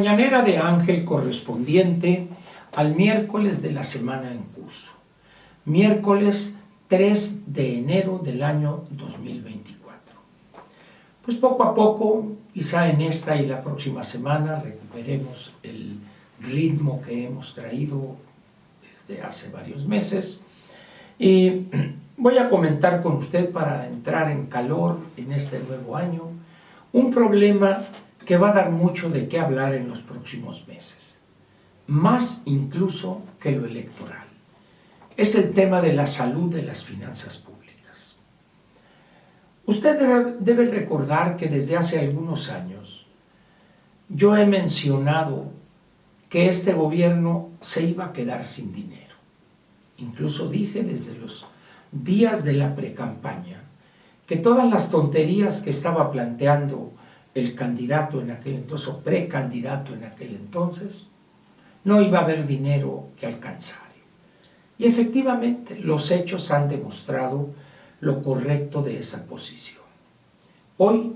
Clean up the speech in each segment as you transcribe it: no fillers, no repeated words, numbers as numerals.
mañanera de Ángel correspondiente al miércoles de la semana en curso, miércoles 3 de enero del año 2024. Pues poco a poco, quizá en esta y la próxima semana, recuperemos el ritmo que hemos traído desde hace varios meses. Y voy a comentar con usted, para entrar en calor en este nuevo año, un problema que va a dar mucho de qué hablar en los próximos meses, más incluso que lo electoral. Es el tema de la salud de las finanzas públicas. Usted debe recordar que desde hace algunos años yo he mencionado que este gobierno se iba a quedar sin dinero. Incluso dije desde los días de la precampaña que todas las tonterías que estaba planteando el candidato en aquel entonces, o precandidato en aquel entonces, no iba a haber dinero que alcanzar. Y efectivamente los hechos han demostrado lo correcto de esa posición. Hoy,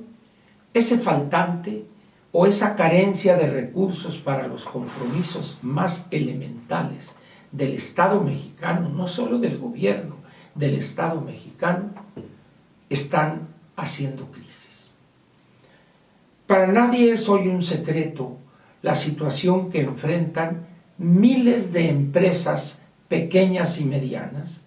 ese faltante o esa carencia de recursos para los compromisos más elementales del Estado mexicano, no solo del gobierno, del Estado mexicano, están haciendo crisis. Para nadie es hoy un secreto la situación que enfrentan miles de empresas pequeñas y medianas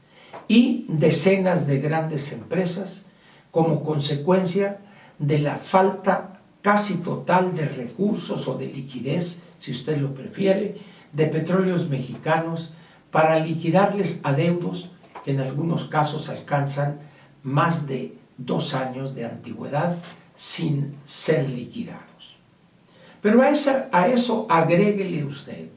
y decenas de grandes empresas como consecuencia de la falta casi total de recursos o de liquidez, si usted lo prefiere, de Petróleos Mexicanos para liquidarles adeudos que en algunos casos alcanzan más de 2 años de antigüedad sin ser liquidados. Pero a eso agréguele usted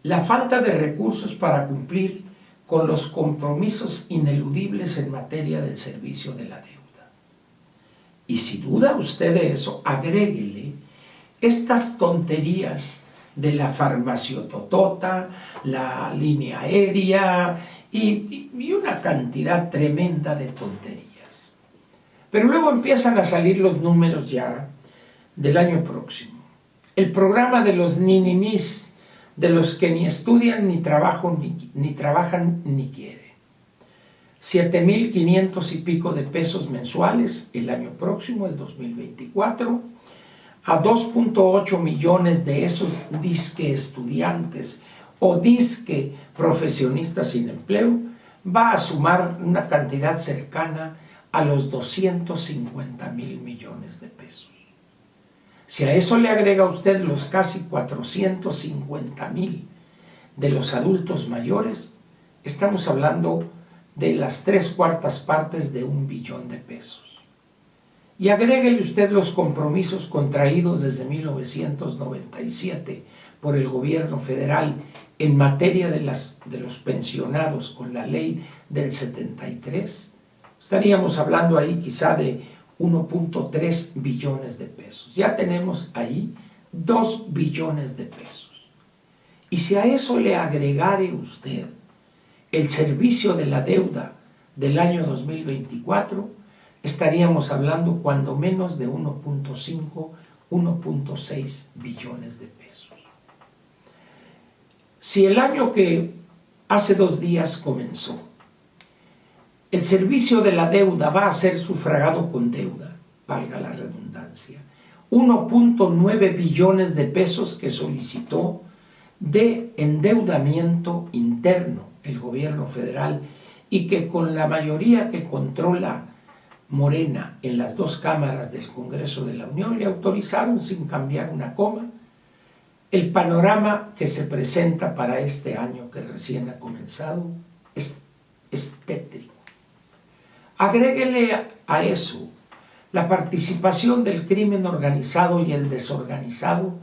la falta de recursos para cumplir con los compromisos ineludibles en materia del servicio de la deuda. Y si duda usted de eso, agréguele estas tonterías de la farmaciototota, la línea aérea y una cantidad tremenda de tonterías. Pero luego empiezan a salir los números ya del año próximo. El programa de los ninis, de los que ni estudian ni trabajan ni quieren. 7,500 y pico de pesos mensuales el año próximo, el 2024, a 2.8 millones de esos disque estudiantes o disque profesionistas sin empleo, va a sumar una cantidad cercana a los 250,000 millones de pesos. Si a eso le agrega usted los casi 450,000 de los adultos mayores, estamos hablando de las 3/4 partes de 1 billón de pesos. Y agréguele usted los compromisos contraídos desde 1997 por el gobierno federal en materia de los pensionados con la ley del 73, estaríamos hablando ahí quizá de 1.3 billones de pesos. Ya tenemos ahí 2 billones de pesos. Y si a eso le agregare usted el servicio de la deuda del año 2024, estaríamos hablando cuando menos de 1.5, 1.6 billones de pesos. Si el año que hace 2 días comenzó, el servicio de la deuda va a ser sufragado con deuda, valga la redundancia, 1.9 billones de pesos que solicitó de endeudamiento interno el gobierno federal y que con la mayoría que controla Morena en las 2 cámaras del Congreso de la Unión le autorizaron sin cambiar una coma. El panorama que se presenta para este año que recién ha comenzado es tétrico. Agréguele a eso la participación del crimen organizado y el desorganizado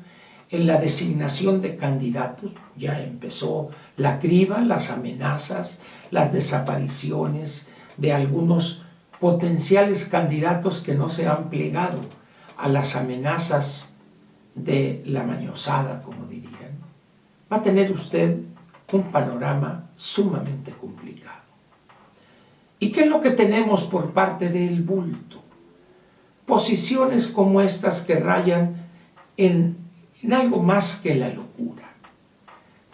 en la designación de candidatos. Ya empezó la criba, las amenazas, las desapariciones de algunos potenciales candidatos que no se han plegado a las amenazas de la mañosada, como dirían. Va a tener usted un panorama sumamente complicado. ¿Y qué es lo que tenemos por parte del bulto? Posiciones como estas que rayan en en algo más que la locura.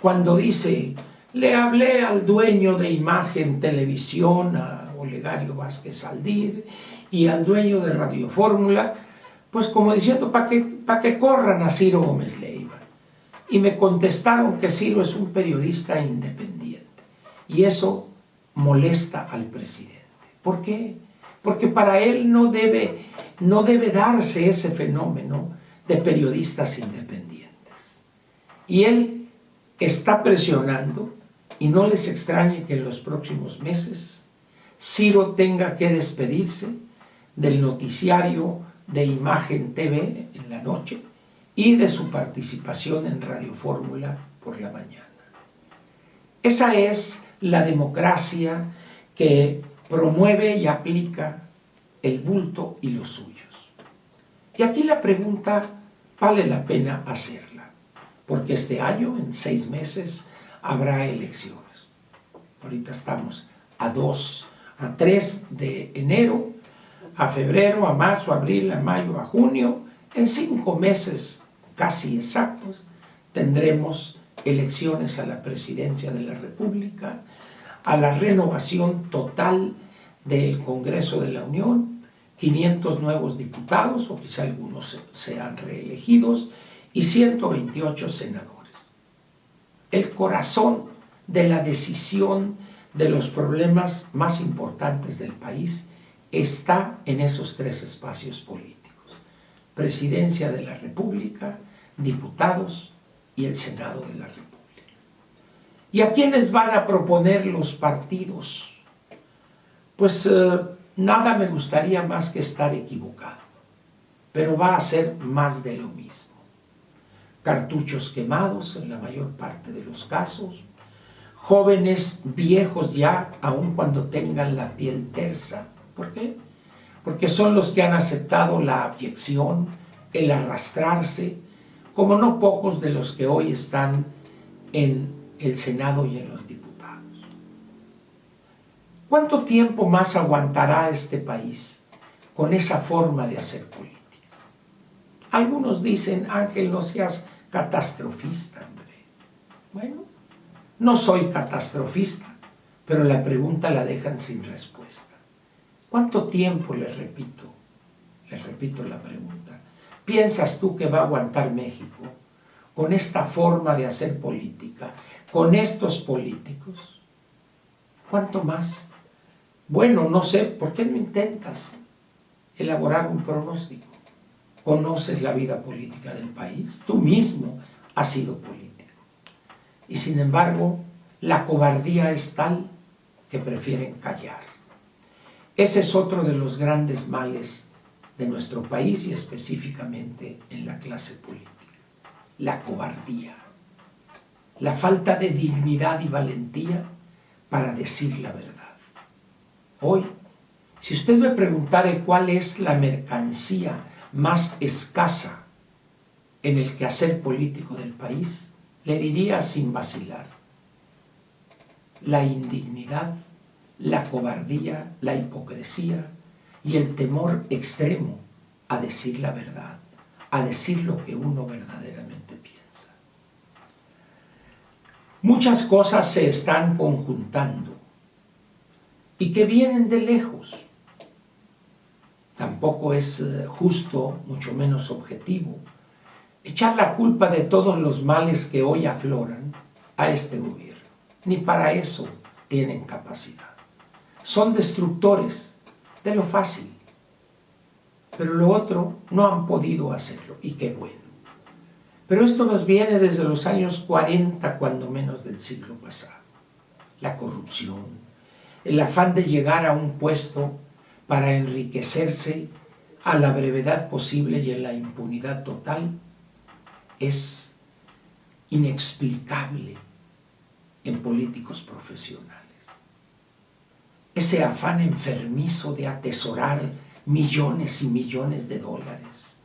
Cuando dice, le hablé al dueño de Imagen Televisión, a Olegario Vázquez Aldir, y al dueño de Radio Fórmula, pues como diciendo, para que corran a Ciro Gómez Leiva. Y me contestaron que Ciro es un periodista independiente. Y eso molesta al presidente. ¿Por qué? Porque para él no debe darse ese fenómeno de periodistas independientes. Y él está presionando, y no les extrañe que en los próximos meses Ciro tenga que despedirse del noticiario de Imagen TV en la noche y de su participación en Radio Fórmula por la mañana. Esa es la democracia que promueve y aplica el bulto y los suyos. Y aquí la pregunta vale la pena hacerla, porque este año, en 6 meses, habrá elecciones. Ahorita estamos a 3 de enero, a febrero, a marzo, a abril, a mayo, a junio. En 5 meses casi exactos tendremos elecciones a la presidencia de la República, a la renovación total del Congreso de la Unión, 500 nuevos diputados, o quizá algunos sean reelegidos, y 128 senadores. El corazón de la decisión de los problemas más importantes del país está en esos 3 espacios políticos: Presidencia de la República, diputados y el Senado de la República. ¿Y a quiénes van a proponer los partidos? Pues nada me gustaría más que estar equivocado, pero va a ser más de lo mismo. Cartuchos quemados en la mayor parte de los casos, jóvenes viejos ya, aun cuando tengan la piel tersa. ¿Por qué? Porque son los que han aceptado la abyección, el arrastrarse, como no pocos de los que hoy están en el Senado y en los diputados. ¿Cuánto tiempo más aguantará este país con esa forma de hacer política? Algunos dicen, Ángel, no seas catastrofista, hombre. Bueno, no soy catastrofista, pero la pregunta la dejan sin respuesta. ¿Cuánto tiempo, les repito la pregunta, piensas tú que va a aguantar México con esta forma de hacer política, con estos políticos? ¿Cuánto más? Bueno, no sé, ¿por qué no intentas elaborar un pronóstico? ¿Conoces la vida política del país? Tú mismo has sido político. Y sin embargo, la cobardía es tal que prefieren callar. Ese es otro de los grandes males de nuestro país y específicamente en la clase política. La cobardía. La falta de dignidad y valentía para decir la verdad. Hoy, si usted me preguntara cuál es la mercancía más escasa en el quehacer político del país, le diría sin vacilar: la indignidad, la cobardía, la hipocresía y el temor extremo a decir la verdad, a decir lo que uno verdaderamente piensa. Muchas cosas se están conjuntando y que vienen de lejos. Tampoco es justo, mucho menos objetivo, echar la culpa de todos los males que hoy afloran a este gobierno. Ni para eso tienen capacidad. Son destructores de lo fácil, pero lo otro no han podido hacerlo, y qué bueno. Pero esto nos viene desde los años 40, cuando menos, del siglo pasado. La corrupción, el afán de llegar a un puesto para enriquecerse a la brevedad posible y en la impunidad total, es inexplicable en políticos profesionales. Ese afán enfermizo de atesorar millones y millones de dólares,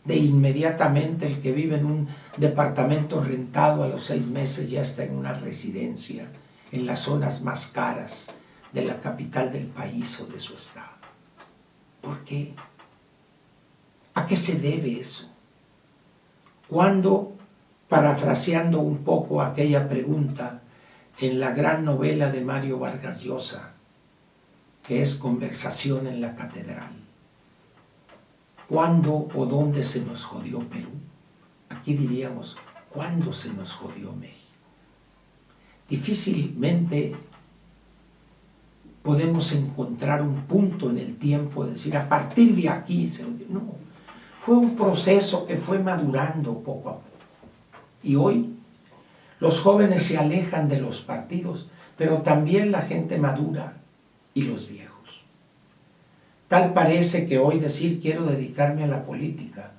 de inmediatamente el que vive en un departamento rentado a los 6 meses ya está en una residencia en las zonas más caras de la capital del país o de su estado. ¿Por qué? ¿A qué se debe eso? cuando, parafraseando un poco aquella pregunta en la gran novela de Mario Vargas Llosa, que es Conversación en la Catedral, ¿cuándo o dónde se nos jodió Perú? Aquí diríamos, ¿cuándo se nos jodió México? Difícilmente podemos encontrar un punto en el tiempo de decir, a partir de aquí se lo dio. No, fue un proceso que fue madurando poco a poco. Y hoy los jóvenes se alejan de los partidos, pero también la gente madura y los viejos. Tal parece que hoy decir quiero dedicarme a la política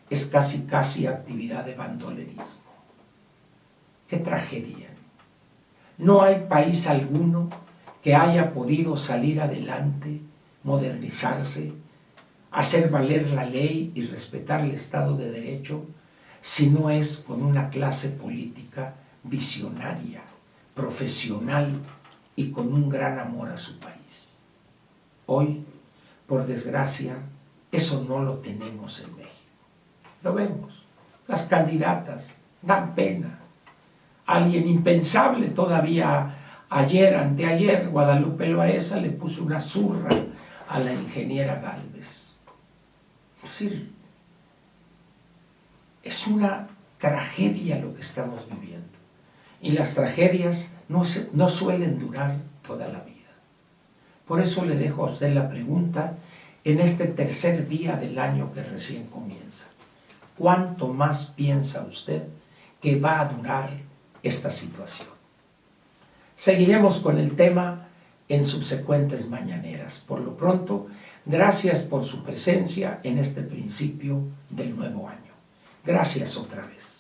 es casi actividad de bandolerismo. ¡Qué tragedia! No hay país alguno que haya podido salir adelante, modernizarse, hacer valer la ley y respetar el Estado de Derecho, si no es con una clase política visionaria, profesional y con un gran amor a su país. Hoy, por desgracia, eso no lo tenemos en México. Lo vemos. Las candidatas dan pena. Alguien impensable todavía ayer, anteayer, Guadalupe Loaesa le puso una zurra a la ingeniera Gálvez. Es decir, es una tragedia lo que estamos viviendo. Y las tragedias no suelen durar toda la vida. Por eso le dejo a usted la pregunta en este tercer día del año que recién comienza. ¿Cuánto más piensa usted que va a durar esta situación? Seguiremos con el tema en subsecuentes mañaneras. Por lo pronto, gracias por su presencia en este principio del nuevo año. Gracias otra vez.